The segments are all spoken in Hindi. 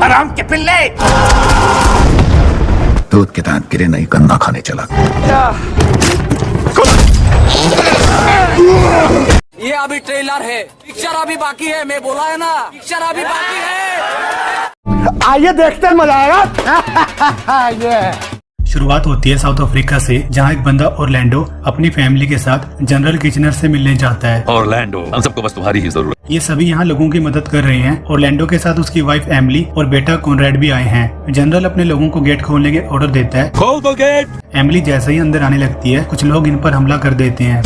हराम के पिल्ले। दूध के दांत गिरे नहीं, गन्ना खाने चला। ये अभी ट्रेलर है, पिक्चर अभी बाकी है। मैं बोला है ना, पिक्चर अभी बाकी है। आइए देखते हैं, मजा आएगा। ये शुरुआत होती है साउथ अफ्रीका से, जहाँ एक बंदा ऑरलैंडो अपनी फैमिली के साथ जनरल किचनर से मिलने जाता है। ऑरलैंडो, हम सबको बस तुम्हारी ही जरूरत। ये सभी यहाँ लोगों की मदद कर रहे हैं। ऑरलैंडो के साथ उसकी वाइफ एमिली और बेटा कॉनरेड भी आए हैं। जनरल अपने लोगों को गेट खोलने के ऑर्डर देता है। खोल दो गेट। एमिली जैसे ही अंदर आने लगती है, कुछ लोग इन पर हमला कर देते हैं।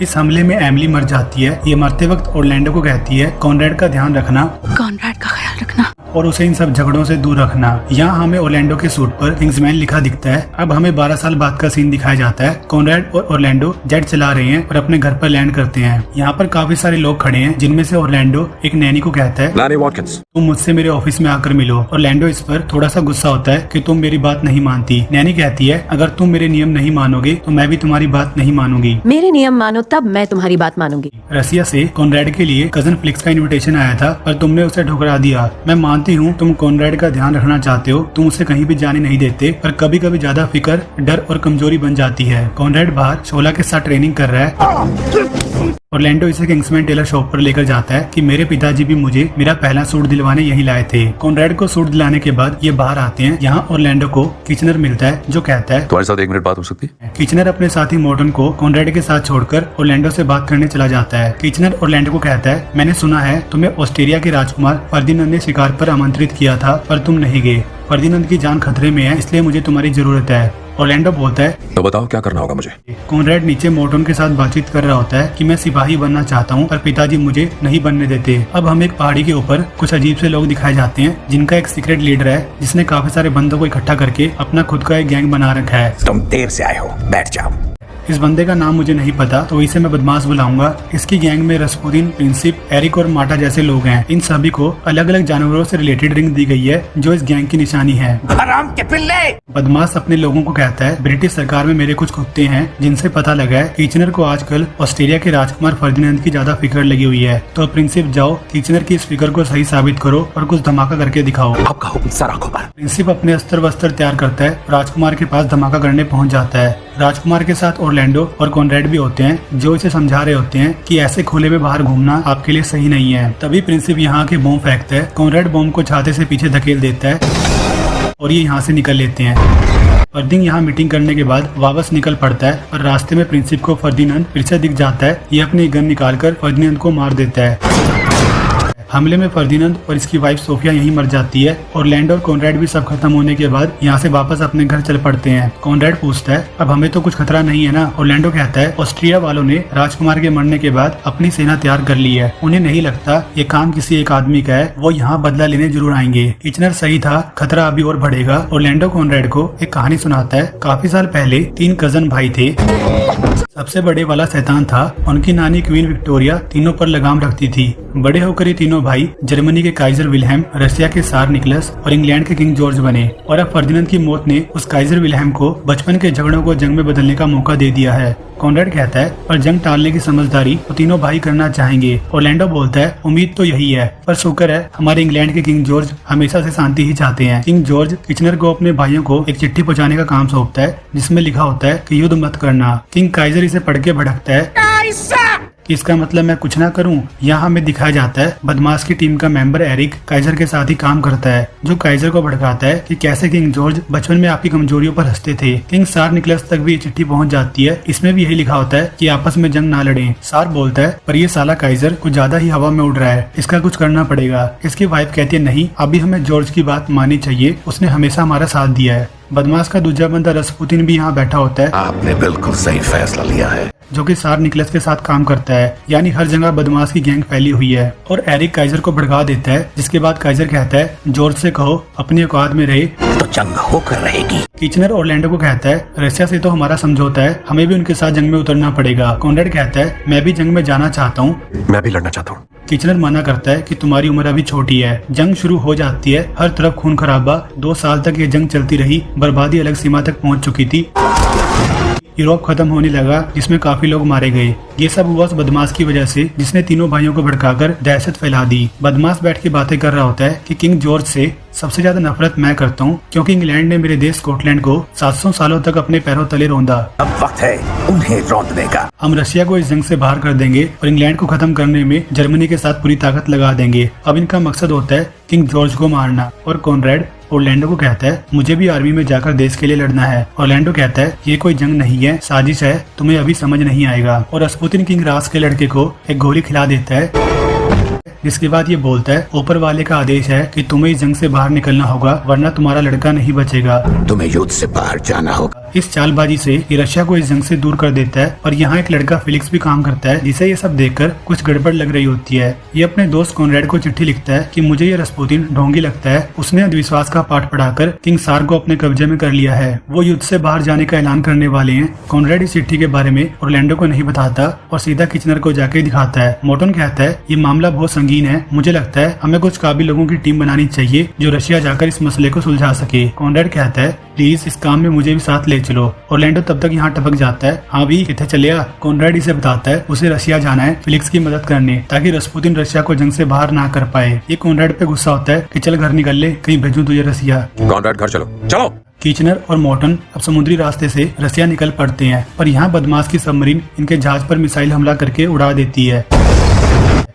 इस हमले में एमिली मर जाती है। ये मरते वक्त ऑरलैंडो को कहती है, कॉनरेड का ध्यान रखना, कॉनरेड का ख्याल रखना और उसे इन सब झगड़ों से दूर रखना। यहाँ हमें ऑरलैंडो के सूट पर किंग्समैन लिखा दिखता है। अब हमें 12 साल बाद का सीन दिखाया जाता है। कॉनरेड और ऑरलैंडो जेट चला रहे हैं और अपने घर पर लैंड करते हैं। यहाँ पर काफी सारे लोग खड़े हैं, जिनमें से ऑरलैंडो एक नैनी को कहता है, लैनी वॉटकिंस, तुम मुझसे मेरे ऑफिस में आकर मिलो। ऑरलैंडो इस पर थोड़ा सा गुस्सा होता है कि तुम मेरी बात नहीं मानती। नैनी कहती है, अगर तुम मेरे नियम नहीं मानोगे तो मैं भी तुम्हारी बात नहीं मानूंगी। मेरे नियम मानो तब मैं तुम्हारी बात मानूंगी। रसिया से कॉनरेड के लिए कजन फ्लिक्स का इनविटेशन आया था, पर तुमने उसे ठुकरा दिया। मैं मानती हूँ तुम कॉनरेड का ध्यान रखना चाहते हो, तुम उसे कहीं भी जाने नहीं देते, पर कभी कभी ज्यादा फिक्र डर और कमजोरी बन जाती है। कॉनरेड बाहर शोला के साथ ट्रेनिंग कर रहा है। ऑरलैंडो इसे किंग्समैन टेलर शॉप पर लेकर जाता है कि मेरे पिताजी भी मुझे मेरा पहला सूट दिलवाने यहीं लाए थे। कॉनरेड को सूट दिलाने के बाद ये बाहर आते हैं। यहाँ ऑरलैंडो को किचनर मिलता है, जो कहता है, तुम्हारे साथ 1 मिनट बात हो सकती है? किचनर अपने साथी मॉर्टन को कॉनरेड के साथ छोड़कर ऑरलैंडो से बात करने चला जाता है। किचनर ऑरलैंडो को कहता है, मैंने सुना है तुम्हें ऑस्ट्रेलिया के राजकुमार फर्दिनांद ने शिकार पर आमंत्रित किया था, पर तुम नहीं गए। फर्दिनांद की जान खतरे में है, इसलिए मुझे तुम्हारी जरूरत है। ऑरलैंडो बोलता है, तो बताओ क्या करना होगा मुझे। कॉनरेड नीचे मॉर्टन के साथ बातचीत कर रहा होता है कि मैं सिपाही बनना चाहता हूँ, पर पिताजी मुझे नहीं बनने देते। अब हम एक पहाड़ी के ऊपर कुछ अजीब से लोग दिखाए जाते हैं, जिनका एक सीक्रेट लीडर है, जिसने काफी सारे बंदों को इकट्ठा करके अपना खुद का एक गैंग बना रखा है। तुम देर से आए हो, बैठ जाओ। इस बंदे का नाम मुझे नहीं पता, तो इसे मैं बदमाश बुलाऊंगा। इसकी गैंग में रस्पुतिन, प्रिंसिप, एरिक और माटा जैसे लोग हैं। इन सभी को अलग अलग जानवरों से रिलेटेड रिंग दी गई है, जो इस गैंग की निशानी है। हराम के पिल्ले। बदमाश अपने लोगों को कहता है, ब्रिटिश सरकार में मेरे कुछ कुत्ते हैं, जिनसे पता लगा है किचनर को आजकल ऑस्ट्रेलिया के राजकुमार फर्दिनांद की ज्यादा फिक्र लगी हुई है। तो प्रिंसिप जाओ, किचनर की इस फिक्र को सही साबित करो और कुछ धमाका करके दिखाओ। आपका हुक्म सर आंखों पर। प्रिंसिप अपने अस्त्र वस्त्र तैयार करता है, राजकुमार के पास धमाका करने पहुंच जाता है। राजकुमार के साथ ऑरलैंडो और कॉनरेड भी होते हैं, जो इसे समझा रहे होते हैं कि ऐसे खुले में बाहर घूमना आपके लिए सही नहीं है। तभी प्रिंसिप यहाँ के बॉम्ब फेंकता है। कॉनरेड बॉम्ब को छाते से पीछे धकेल देता है और ये यहाँ से निकल लेते हैं। फर्दिंग यहाँ मीटिंग करने के बाद वापस निकल पड़ता है, और रास्ते में प्रिंसिप को फर्दिनांद फिर से दिख जाता है। ये अपनी गन निकालकर फर्दिनांद को मार देता है। हमले में फर्दिनांद और इसकी वाइफ सोफिया यहीं मर जाती है। ऑरलैंडो और कॉनरेड भी सब खत्म होने के बाद यहाँ से वापस अपने घर चल पड़ते हैं। कॉनरेड पूछता है, अब हमें तो कुछ खतरा नहीं है ना? ऑरलैंडो कहता है, ऑस्ट्रिया वालों ने राजकुमार के मरने के बाद अपनी सेना तैयार कर ली है। उन्हें नहीं लगता ये काम किसी एक आदमी का है, वो यहाँ बदला लेने जरूर आएंगे। किचनर सही था, खतरा अभी और बढ़ेगा। ऑरलैंडो कॉनरेड को एक कहानी सुनाता है। काफी साल पहले 3 कजन भाई थे। सबसे बड़े वाला शैतान था। उनकी नानी क्वीन विक्टोरिया तीनों पर लगाम रखती थी। बड़े होकर ये तीनों भाई जर्मनी के काइजर विल्हेम, रशिया के सार निकलस और इंग्लैंड के किंग जॉर्ज बने। और अब फर्दिनांद की मौत ने उस काइजर विल्हेम को बचपन के झगड़ों को जंग में बदलने का मौका दे दिया है। कॉनरेड कहता है, पर जंग टालने की समझदारी तो तीनों भाई करना चाहेंगे। ऑरलैंडो बोलता है, उम्मीद तो यही है, पर शुक्र है हमारे इंग्लैंड के किंग जॉर्ज हमेशा से शांति ही चाहते हैं। किंग जॉर्ज किचनर को अपने भाइयों को एक चिट्ठी पहुंचाने का काम सौंपता है, जिसमें लिखा होता है कि युद्ध मत करना। किंग काइजर इसे पढ़ के भड़कता है कि इसका मतलब मैं कुछ ना करूं। यहाँ हमें दिखाया जाता है बदमाश की टीम का मेंबर एरिक काइजर के साथ ही काम करता है, जो काइजर को भड़काता है कि कैसे किंग जॉर्ज बचपन में आपकी कमजोरियों पर हंसते थे। किंग सार निकलस तक भी ये चिट्ठी पहुंच जाती है। इसमें भी यही लिखा होता है कि आपस में जंग ना लड़ें। सार बोलता है, पर ये साला काइजर कुछ ज्यादा ही हवा में उड़ रहा है, इसका कुछ करना पड़ेगा। इसकी वाइफ कहती है, नहीं, अभी हमें जॉर्ज की बात माननी चाहिए, उसने हमेशा हमारा साथ दिया है। बदमाश का दूसरा बंदा रस्पुतिन भी यहाँ बैठा होता है। आपने बिल्कुल सही फैसला लिया है। जो कि सार निकलस के साथ काम करता है। यानी हर जगह बदमाश की गैंग फैली हुई है। और एरिक काइजर को भड़का देता है, जिसके बाद काइजर कहता है, जॉर्ज से कहो अपनी औकात में रहे तो जंग होकर रहेगी। किचनर ऑरलैंडो को कहता है, रशिया से तो हमारा समझौता है, हमें भी उनके साथ जंग में उतरना पड़ेगा। कॉनरेड कहता है, मैं भी जंग में जाना चाहता हूँ। मैं भी लड़ना चाहता हूँ। किचनर मना करता है कि तुम्हारी उम्र अभी छोटी है। जंग शुरू हो जाती है, हर तरफ खून खराबा। 2 साल तक ये जंग चलती रही, बर्बादी अलग सीमा तक पहुंच चुकी थी। यूरोप खत्म होने लगा, जिसमें काफी लोग मारे गए। ये सब हुआ उस बदमाश की वजह से जिसने तीनों भाइयों को भड़काकर दहशत फैला दी। बदमाश बैठ के बातें कर रहा होता है कि किंग जॉर्ज से सबसे ज्यादा नफरत मैं करता हूँ, क्योंकि इंग्लैंड ने मेरे देश स्कॉटलैंड को 700 सालों तक अपने पैरों तले रौंदा। अब वक्त है उन्हें रौंदने का। हम रशिया को इस जंग से बाहर कर देंगे और इंग्लैंड को खत्म करने में जर्मनी के साथ पूरी ताकत लगा देंगे। अब इनका मकसद होता है किंग जॉर्ज को मारना। और कॉनरेड ओरलैंडो को कहता है मुझे भी आर्मी में जाकर देश के लिए लड़ना है। ओरलैंडो कहता है ये कोई जंग नहीं है, साजिश है, तुम्हें अभी समझ नहीं आएगा। और रसपुतिन किंग रास के लड़के को एक गोली खिला देता है, जिसके बाद ये बोलता है ऊपर वाले का आदेश है कि तुम्हें इस जंग से बाहर निकलना होगा, वरना तुम्हारा लड़का नहीं बचेगा। तुम्हें युद्ध से बाहर जाना होगा। इस चालबाजी से ये रशिया को इस जंग से दूर कर देता है। और यहाँ एक लड़का फिलिक्स भी काम करता है, जिसे ये सब देखकर कुछ गड़बड़ लग रही होती है। ये अपने दोस्त कॉनरेड को चिट्ठी लिखता है कि मुझे ये रसपुतिन ढोंगी लगता है, उसने अंधविश्वास का पाठ पढ़ाकर किंग सार को अपने कब्जे में कर लिया है। वो युद्ध से बाहर जाने का ऐलान करने वाले हैं। कॉनरेड इस चिट्ठी के बारे में ओरलैंडो को नहीं बताता और सीधा किचनर को जाके दिखाता है। मोर्टन कहता है ये मामला बहुत संगीन है, मुझे लगता है हमें कुछ काबिल लोगों की टीम बनानी चाहिए जो रशिया जाकर इस मसले को सुलझा सके। कॉनरेड कहता है प्लीज इस काम में मुझे भी साथ ले चलो। ओरलैंडो तब तक यहाँ टपक जाता है, हाँ भी किथे चले आ। कॉनरेड इसे बताता है उसे रशिया जाना है फिलिक्स की मदद करने, ताकि रसपुतिन रशिया को जंग से बाहर ना कर पाए। ये कॉनरेड पे गुस्सा होता है कि चल घर निकल ले, कहीं भेजूं तुझे रशिया। कॉनरेड घर चलो चलो। कीचनर और मॉर्टन अब समुद्री रास्ते से रसिया निकल पड़ते हैं, पर यहाँ बदमाश की सबमरीन इनके जहाज पर मिसाइल हमला करके उड़ा देती है।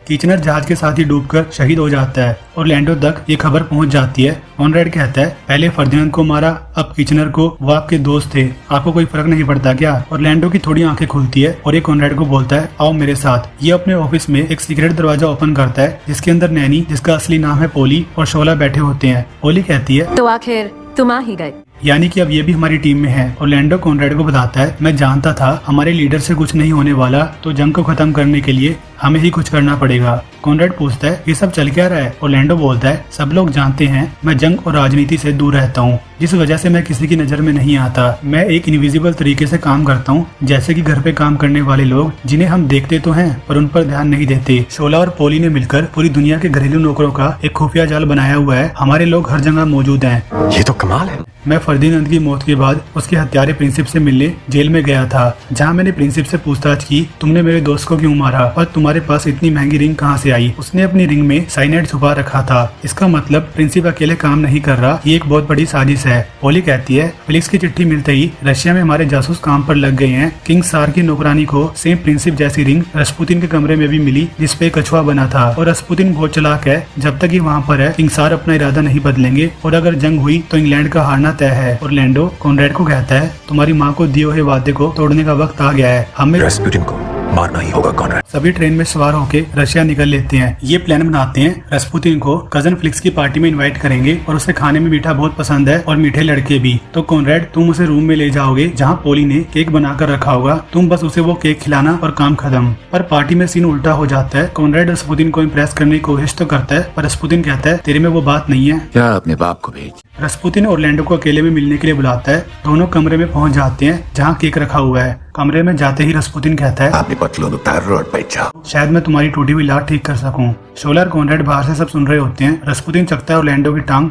कीचनर जहाज के साथ ही डूबकर शहीद हो जाता है और लैंडो तक ये खबर पहुंच जाती है। कॉनरेड कहता है पहले फर्दिनांद को मारा, अब कीचनर को, वो आपके दोस्त थे, आपको कोई फर्क नहीं पड़ता क्या? और लैंडो की थोड़ी आंखें खुलती है और ये कॉनरेड को बोलता है आओ मेरे साथ। ये अपने ऑफिस में एक सीक्रेट दरवाजा ओपन करता है, जिसके अंदर नैनी, जिसका असली नाम है पोली, और शोला बैठे होते हैं। पोली कहती है तो आखिर तुम आ ही गए। यानी कि अब ये भी हमारी टीम में है। और लैंडो कॉनरेड को बताता है मैं जानता था हमारे लीडर से कुछ नहीं होने वाला, तो जंग को खत्म करने के लिए हमें ही कुछ करना पड़ेगा। कॉनरेड पूछता है ये सब चल क्या रहा है? और लैंडो बोलता है सब लोग जानते हैं मैं जंग और राजनीति से दूर रहता हूँ, जिस वजह से मैं किसी की नजर में नहीं आता। मैं एक इनविजिबल तरीके से काम करता हूँ, जैसे कि घर पे काम करने वाले लोग जिन्हें हम देखते तो हैं पर उन पर ध्यान नहीं देते। शोला और पोली ने मिलकर पूरी दुनिया के घरेलू नौकरों का एक खुफिया जाल बनाया हुआ है। हमारे लोग हर जगह मौजूद हैं। ये तो कमाल है। मैं फर्दिनांद की मौत के बाद उसके हत्यारे प्रिंसिप से मिलने जेल में गया था, जहाँ मैंने प्रिंसिप से पूछताछ की तुमने मेरे दोस्त को क्यों मारा और तुम्हारे पास इतनी महंगी रिंग कहाँ से आई? उसने अपनी रिंग में साइनाइड छुपा रखा था। इसका मतलब प्रिंसिप अकेले काम नहीं कर रहा, ये एक बहुत बड़ी साजिश है। पोली कहती है फिलिक्स की चिट्ठी मिलते ही रशिया में हमारे जासूस काम पर लग गए हैं। किंग सार की नौकरानी को सेम प्रिंसिप जैसी रिंग रसपुतिन के कमरे में भी मिली, जिसपे कछुआ बना था। और रसपुतिन बहुत चालाक है, जब तक ये वहाँ पर है किंग सार अपना इरादा नहीं बदलेंगे और अगर जंग हुई तो इंग्लैंड का हारना तय है। और लैंडो कॉनरेड को कहता है तुम्हारी माँ को दिए हुए वादे को तोड़ने का वक्त आ गया है, हमें रसपुतिन को मारना ही होगा कॉनरेड। सभी ट्रेन में सवार होकर रशिया निकल लेते हैं। ये प्लान बनाते हैं रसपुतिन को कजन फिलिक्स की पार्टी में इनवाइट करेंगे और उसे खाने में मीठा बहुत पसंद है और मीठे लड़के भी। तो कॉनरेड तुम उसे रूम में ले जाओगे जहाँ पोली ने केक बनाकर रखा होगा, तुम बस उसे वो केक खिलाना और काम खत्म। पर पार्टी में सीन उल्टा हो जाता है। कॉनरेड रसपुतिन को इम्प्रेस करने की कोशिश तो करता है, पर रसपुतिन कहता है तेरे में वो बात नहीं है। क्या अपने बाप को भेज। रसपुतिन ओरलैंडो को अकेले में मिलने के लिए बुलाता है। दोनों कमरे में पहुंच जाते हैं जहाँ केक रखा हुआ है। कमरे में जाते ही रसपुतिन कहता है अपनी पतलून उतार रोड पे जाओ, शायद मैं तुम्हारी टूटी हुई लात ठीक कर सकूं। शोला और कॉनरेड बाहर से सब सुन रहे होते हैं। रसपुतिन चकता है ओरलैंडो की टांग,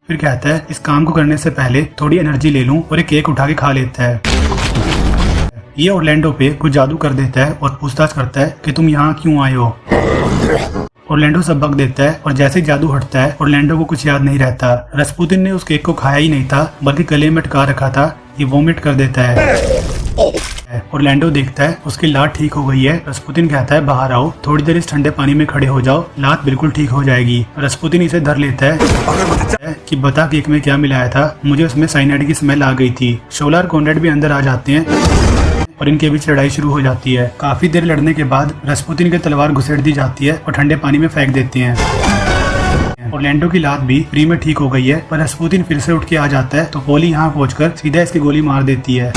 फिर कहता है इस काम को करने से पहले थोड़ी एनर्जी ले लूं, और एक केक उठा के खा लेता है। ये ओरलैंडो पे कुछ जादू कर देता है और पूछताछ करता है कि तुम यहाँ क्यों आए हो। ओरलैंडो सबक देता है और जैसे ही जादू हटता है ओरलैंडो को कुछ याद नहीं रहता। रसपुतिन ने उस केक को खाया ही नहीं था, बल्कि गले में अटका रखा था। ये वोमिट कर देता है। ओरलैंडो देखता है उसकी लात ठीक हो गई है। रसपुतिन कहता है बाहर आओ, थोड़ी देर इस ठंडे पानी में खड़े हो जाओ, लात बिल्कुल ठीक हो जाएगी। रसपुतिन इसे धर लेता है कि बता केक में क्या मिलाया था, मुझे उसमें साइनाइड की स्मेल आ गई थी। शोला और कॉनरेड भी अंदर आ जाते हैं और इनके बीच लड़ाई शुरू हो जाती है। काफी देर लड़ने के बाद रसपुतिन की तलवार घुसेड़ दी जाती है और ठंडे पानी में फेंक देते हैं। ओरलैंडो की लात भी फ्री में ठीक हो गई है, पर रसपुतिन फिर से उठ के आ जाता है तो पोली यहाँ पहुंचकर सीधा इसकी गोली मार देती है।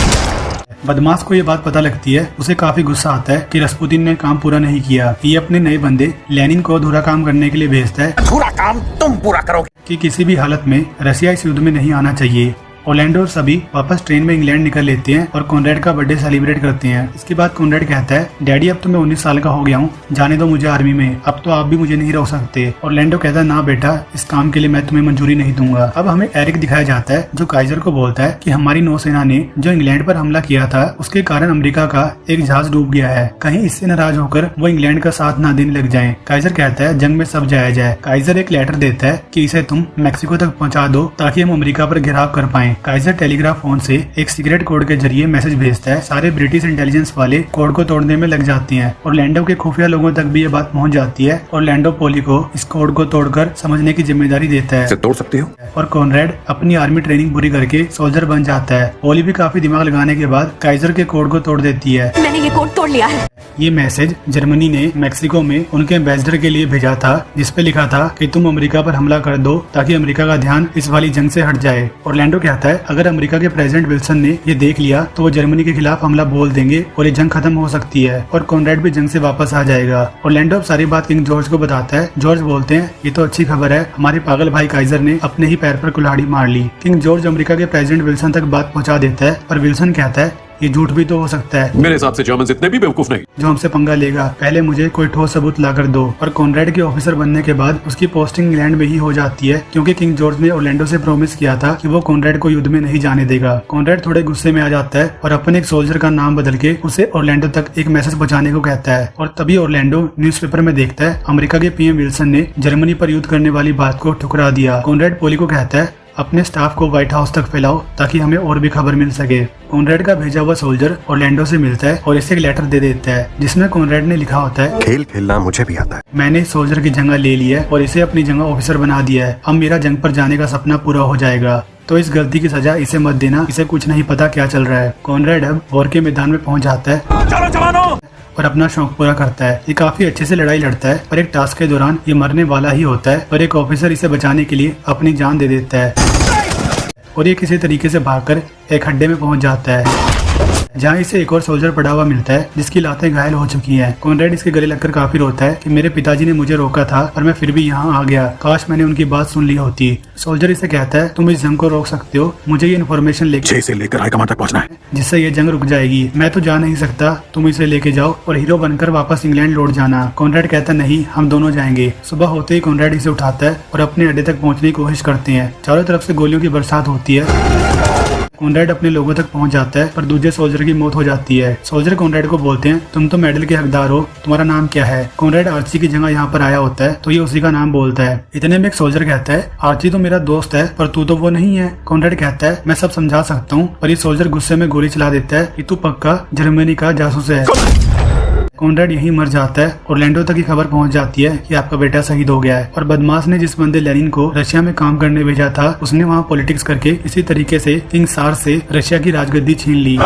बदमाश को ये बात पता लगती है, उसे काफी गुस्सा आता है कि रसपुतिन ने काम पूरा नहीं किया। ये अपने नए बंदे लेनिन को अधूरा काम करने के लिए भेजता है। अधूरा काम तुम पूरा करोगे। कि किसी भी हालत में रसिया इस युद्ध में नहीं आना चाहिए। ओरलैंडो और सभी वापस ट्रेन में इंग्लैंड निकल लेते हैं और कॉनरेड का बर्थडे सेलिब्रेट करते हैं। इसके बाद कॉनरेड कहता है, डैडी अब तो मैं 19 साल का हो गया हूँ, जाने दो मुझे आर्मी में, अब तो आप भी मुझे नहीं रोक सकते। ओरलैंडो कहता है, ना बेटा, इस काम के लिए मैं तुम्हें मंजूरी नहीं दूंगा। अब हमें एरिक दिखाया जाता है जो काइजर को बोलता है कि हमारी नौसेना ने जो इंग्लैंड पर हमला किया था उसके कारण अमेरिका का एक जहाज डूब गया है, कहीं इससे नाराज होकर वो इंग्लैंड का साथ ना देने लग जाएं। काइजर कहता है, जंग में सब जाया जाए। काइजर एक लेटर देता है कि इसे तुम मैक्सिको तक पहुंचा दो ताकि हम अमेरिका पर घेराव कर पाएं। काइजर टेलीग्राफ फोन से एक सीक्रेट कोड के जरिए मैसेज भेजता है। सारे ब्रिटिश इंटेलिजेंस वाले कोड को तोड़ने में लग जाते हैं और लैंडो के खुफिया लोगों तक भी ये बात पहुंच जाती है और लैंडो पोली को इस कोड को तोड़कर समझने की जिम्मेदारी देता है। इसे तोड़ सकती हो? और कॉनरेड अपनी आर्मी ट्रेनिंग पूरी करके सोल्जर बन जाता है। पोली भी काफी दिमाग लगाने के बाद काइजर के कोड को तोड़ देती है। मैंने ये कोड तोड़ लिया है। ये मैसेज जर्मनी ने मैक्सिको में उनके एम्बेसडर के लिए भेजा था, जिसपे लिखा था कि तुम अमेरिका पर हमला कर दो ताकि अमेरिका का ध्यान इस वाली जंग से हट जाए। ऑरलैंडो कहता है, अगर अमेरिका के प्रेसिडेंट विल्सन ने ये देख लिया तो वो जर्मनी के खिलाफ हमला बोल देंगे और ये जंग खत्म हो सकती है और कॉनरेड भी जंग से वापस आ जाएगा। ऑरलैंडो अब सारी बात किंग जॉर्ज को बताता है। जॉर्ज बोलते हैं, ये तो अच्छी खबर है, हमारे पागल भाई काइजर ने अपने ही पैर पर कुल्हाड़ी मार ली। किंग जॉर्ज अमेरिका के प्रेसिडेंट विल्सन तक बात पहुंचा देता है और विल्सन कहता है, ये झूठ भी तो हो सकता है। मेरे हिसाब से जर्मन इतने भी बेवकूफ नहीं जो हमसे पंगा लेगा, पहले मुझे कोई ठोस सबूत ला कर दो। और कॉनरेड के ऑफिसर बनने के बाद उसकी पोस्टिंग इंग्लैंड में ही हो जाती है, क्योंकि किंग जॉर्ज ने ऑरलैंडो से प्रॉमिस किया था कि वो कॉनरेड को युद्ध में नहीं जाने देगा। कॉनरेड थोड़े गुस्से में आ जाता है और अपने एक सोल्जर का नाम बदल के उसे ऑरलैंडो तक एक मैसेज पहुंचाने को कहता है। और तभी ऑरलैंडो न्यूज़पेपर में देखता है अमेरिका के पीएम विल्सन ने जर्मनी पर युद्ध करने वाली बात को ठुकरा दिया। कॉनरेड पोली को कहता है, अपने स्टाफ को व्हाइट हाउस तक फैलाओ ताकि हमें और भी खबर मिल सके। कॉनरेड का भेजा हुआ सोल्जर ऑरलैंडो से मिलता है और इसे एक लेटर दे देता है जिसमें कॉनरेड ने लिखा होता है, खेल खेलना मुझे भी आता है, मैंने इस सोल्जर की जगह ले ली है और इसे अपनी जगह ऑफिसर बना दिया है, अब मेरा जंग पर जाने का सपना पूरा हो जाएगा, तो इस गलती की सजा इसे मत देना, इसे कुछ नहीं पता क्या चल रहा है। कॉनरेड अब वॉर के मैदान में पहुंच जाता है और अपना शौक पूरा करता है। ये काफी अच्छे से लड़ाई लड़ता है पर एक टास्क के दौरान ये मरने वाला ही होता है और एक ऑफिसर इसे बचाने के लिए अपनी जान दे देता है और ये किसी तरीके से भागकर एक खड्डे में पहुंच जाता है जहाँ इसे एक और सोल्जर पड़ा हुआ मिलता है जिसकी लातें घायल हो चुकी हैं। कॉनरेड इसके गले लगकर काफी रोता है कि मेरे पिताजी ने मुझे रोका था पर मैं फिर भी यहाँ आ गया, काश मैंने उनकी बात सुन ली होती। सोल्जर इसे कहता है, तुम इस जंग को रोक सकते हो, मुझे ये इन्फॉर्मेशन लेकर हाई कमांड तक पहुंचना है, जिससे ये जंग रुक जाएगी। मैं तो जा नहीं सकता, तुम इसे लेके जाओ और हीरो बनकर वापस इंग्लैंड लौट जाना। कॉनरेड कहता नहीं, हम दोनों जाएंगे। सुबह होते ही कॉनरेड इसे उठाता है और अपने अड्डे तक पहुंचने की कोशिश करते हैं। चारों तरफ से गोलियों की बरसात होती है। कॉनरेड अपने लोगों तक पहुंच जाता है पर दूसरे सोल्जर की मौत हो जाती है। सोल्जर कॉनरेड को बोलते हैं, तुम तो मेडल के हकदार हो, तुम्हारा नाम क्या है? कॉनरेड आर्ची की जगह यहाँ पर आया होता है तो ये उसी का नाम बोलता है। इतने में एक सोल्जर कहता है, आर्ची तो मेरा दोस्त है पर तू तो वो नहीं है। कॉनरेड कहता है, मैं सब समझा सकता हूँ, पर ये सोल्जर गुस्से में गोली चला देता है कि तू पक्का जर्मनी का जासूस है। कॉनरेड यहीं मर जाता है। ऑरलैंडो तक की खबर पहुंच जाती है कि आपका बेटा शहीद हो गया है और बदमाश ने जिस बंदे लेनिन को रशिया में काम करने भेजा था उसने वहां पॉलिटिक्स करके इसी तरीके से किंग सार से रशिया की राजगद्दी छीन ली।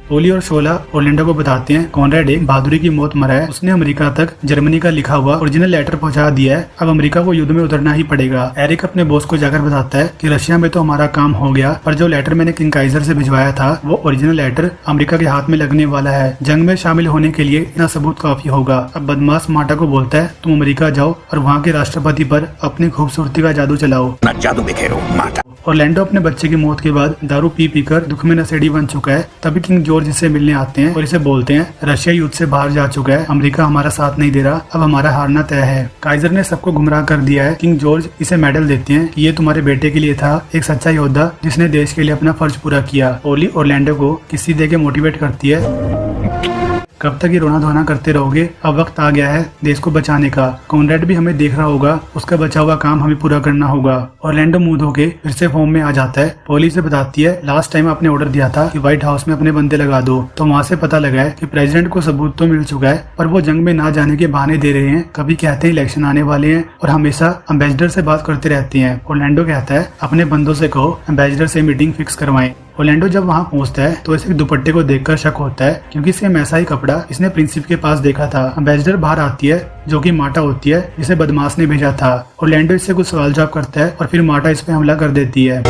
पोली और शोला ऑरलैंडो को बताते हैं, कॉनरेड एक बहादुरी की मौत मरा है, उसने अमेरिका तक जर्मनी का लिखा हुआ ओरिजिनल लेटर पहुंचा दिया है, अब अमेरिका को युद्ध में उतरना ही पड़ेगा। एरिक अपने बॉस को जाकर बताता है कि रशिया में तो हमारा काम हो गया पर जो लेटर मैंने किंग काइजर से भिजवाया था वो ओरिजिनल लेटर अमेरिका के हाथ में लगने वाला है, जंग में शामिल होने के लिए इतना सबूत काफी होगा। अब बदमाश माटा को बोलता है, तुम अमेरिका जाओ और वहाँ के राष्ट्रपति पर अपनी खूबसूरती का जादू चलाओ। ना जादू बिखेरो माता। ऑरलैंडो अपने बच्चे की मौत के बाद दारू पी पीकर दुख में नशेड़ी बन चुका है। तभी किंग जॉर्ज इसे मिलने आते हैं और इसे बोलते हैं, रशिया युद्ध से बाहर जा चुका है, अमेरिका हमारा साथ नहीं दे रहा, अब हमारा हारना तय है। काइजर ने सबको गुमराह कर दिया है। किंग जॉर्ज इसे मेडल देते हैं कि ये तुम्हारे बेटे के लिए था, एक सच्चा योद्धा जिसने देश के लिए अपना फर्ज पूरा किया। पोली ऑरलैंडो को किसी दे के मोटिवेट करती है, कब तक ये रोना धोना करते रहोगे, अब वक्त आ गया है देश को बचाने का। कॉनरेड भी हमें देख रहा होगा, उसका बचा हुआ काम हमें पूरा करना होगा। ऑरलैंडो मुंह धो के फिर से फॉर्म में आ जाता है। पोली से बताती है, लास्ट टाइम आपने ऑर्डर दिया था कि व्हाइट हाउस में अपने बंदे लगा दो, तो वहाँ से पता लगा है कि प्रेसिडेंट को सबूत तो मिल चुका है पर वो जंग में ना जाने के बहाने दे रहे हैं। कभी कहते हैं इलेक्शन आने वाले हैं और हमेशा एम्बेसडर से बात करते रहते हैं। ऑरलैंडो कहता है, अपने बंदों से कहो एम्बेसडर से मीटिंग फिक्स करवाएं। ऑरलैंडो जब वहाँ पहुँचता है तो इसे दुपट्टे को देखकर शक होता है क्योंकि सेम ऐसा ही कपड़ा इसने प्रिंसिप के पास देखा था। एम्बेसडर बाहर आती है जो कि माटा होती है जिसे बदमाश ने भेजा था। ऑरलैंडो इससे कुछ सवाल जवाब करता है और फिर माटा इस पे हमला कर देती है।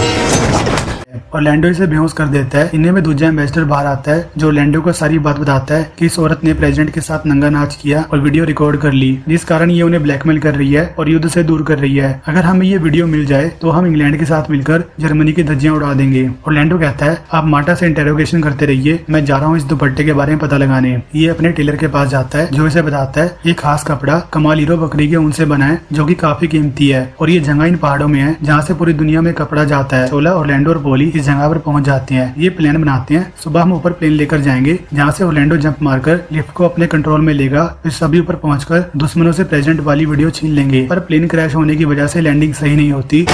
ऑरलैंडो इसे बेहोश कर देता है। इन्हें में दूसरा एम्बेसडर बाहर आता है जो ऑरलैंडो को सारी बात बताता है कि इस औरत ने प्रेसिडेंट के साथ नंगा नाच किया और वीडियो रिकॉर्ड कर ली, जिस कारण ये उन्हें ब्लैकमेल कर रही है और युद्ध से दूर कर रही है। अगर हमें ये वीडियो मिल जाए तो हम इंग्लैंड के साथ मिलकर जर्मनी की धज्जियां उड़ा देंगे। ऑरलैंडो कहता है आप मार्टा से इंटेरोगेशन करते रहिए, मैं जा रहा हूँ इस दुपट्टे के बारे में पता लगाने। ये अपने टेलर के पास जाता है जो इसे बताता है ये खास कपड़ा कमालीरो बकरी के ऊन से बना है जो कि काफी कीमती है और ये जगह इन पहाड़ों में है जहाँ से पूरी दुनिया में कपड़ा जाता है। शोला, ऑरलैंडो और पोली इस जगह पर पहुंच जाते हैं। ये प्लान बनाते हैं सुबह हम ऊपर प्लेन लेकर जाएंगे जहाँ से ऑरलैंडो जंप मारकर लिफ्ट को अपने कंट्रोल में लेगा। फिर सभी ऊपर पहुंचकर दुश्मनों से प्रेसिडेंट वाली वीडियो छीन लेंगे, पर प्लेन क्रैश होने की वजह से लैंडिंग सही नहीं होती।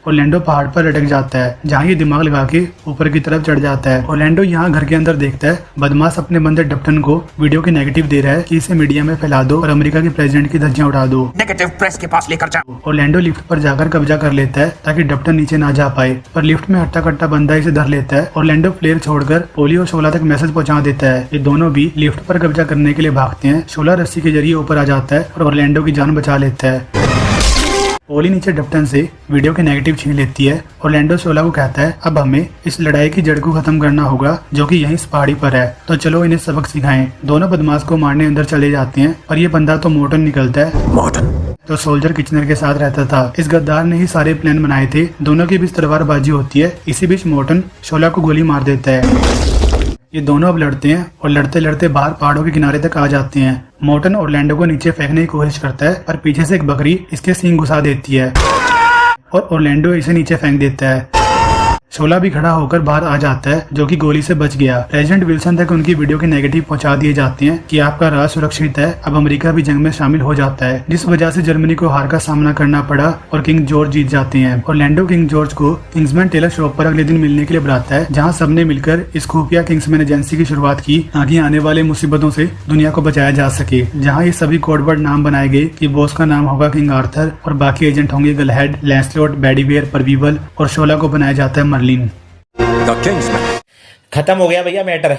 ऑरलैंडो पहाड़ पर अटक जाता है जहाँ ये दिमाग लगा के ऊपर की तरफ चढ़ जाता है। ऑरलैंडो यहाँ घर के अंदर देखता है बदमाश अपने बंदे डप्टन को वीडियो के नेगेटिव दे रहा है कि इसे मीडिया में फैला दो और अमेरिका के प्रेसिडेंट की धज्जियां उड़ा दो। नेगेटिव प्रेस के पास लेकर जाओ। ऑरलैंडो लिफ्ट पर जाकर कब्जा कर लेता है ताकि डप्टन नीचे ना जा पाए, पर लिफ्ट में हट्टा कट्टा बंदा इसे धर लेता है। ऑरलैंडो फ्लेयर छोड़कर पोली और शोला तक मैसेज पहुंचा देता है। ये दोनों भी लिफ्ट पर कब्जा करने के लिए भागते हैं। शोला रस्सी के जरिए ऊपर आ जाता है और ऑरलैंडो की जान बचा लेता है। पोली नीचे डप्टन से वीडियो के नेगेटिव छीन लेती है। ऑरलैंडो शोला को कहता है अब हमें इस लड़ाई की जड़ को खत्म करना होगा जो कि यहीं इस पहाड़ी पर है, तो चलो इन्हें सबक सिखाएं। दोनों बदमाश को मारने अंदर चले जाते हैं, पर ये बंदा तो मोर्टन निकलता है मॉडर्न तो सोल्जर किचनर के साथ रहता था। इस गद्दार ने ही सारे प्लान बनाए थे। दोनों के बीच तलवारबाजी होती है। इसी बीच मोर्टन शोला को गोली मार देता है। ये दोनों अब लड़ते हैं और लड़ते लड़ते बाहर पहाड़ों के किनारे तक आ जाते हैं। मोर्टन ऑरलैंडो को नीचे फेंकने की कोशिश करता है, पर पीछे से एक बकरी इसके सींग घुसा देती है और ऑरलैंडो इसे नीचे फेंक देता है। शोला भी खड़ा होकर बाहर आ जाता है जो कि गोली से बच गया। प्रेसिडेंट विल्सन तक उनकी वीडियो के नेगेटिव पहुंचा दिए जाते हैं कि आपका राज सुरक्षित है। अब अमेरिका भी जंग में शामिल हो जाता है, जिस वजह से जर्मनी को हार का सामना करना पड़ा और किंग जॉर्ज जीत जाते हैं। ऑरलैंडो किंग जॉर्ज को किंग्समैन टेलर शॉप पर अगले दिन मिलने के लिए बुलाता है, जहाँ सबने मिलकर इस खुफिया किंग्समैन एजेंसी की शुरुआत की ताकि आने वाले मुसीबतों से दुनिया को बचाया जा सके। जहाँ ये सभी कोडवर्ड नाम बनाए गए कि बॉस का नाम होगा किंग आर्थर और बाकी एजेंट होंगे गलहेड, लैंसलॉट, बेडीवेयर, परवीवल और शोला को बनाया जाता है मर्लिन। खत्म हो गया भैया मैटर।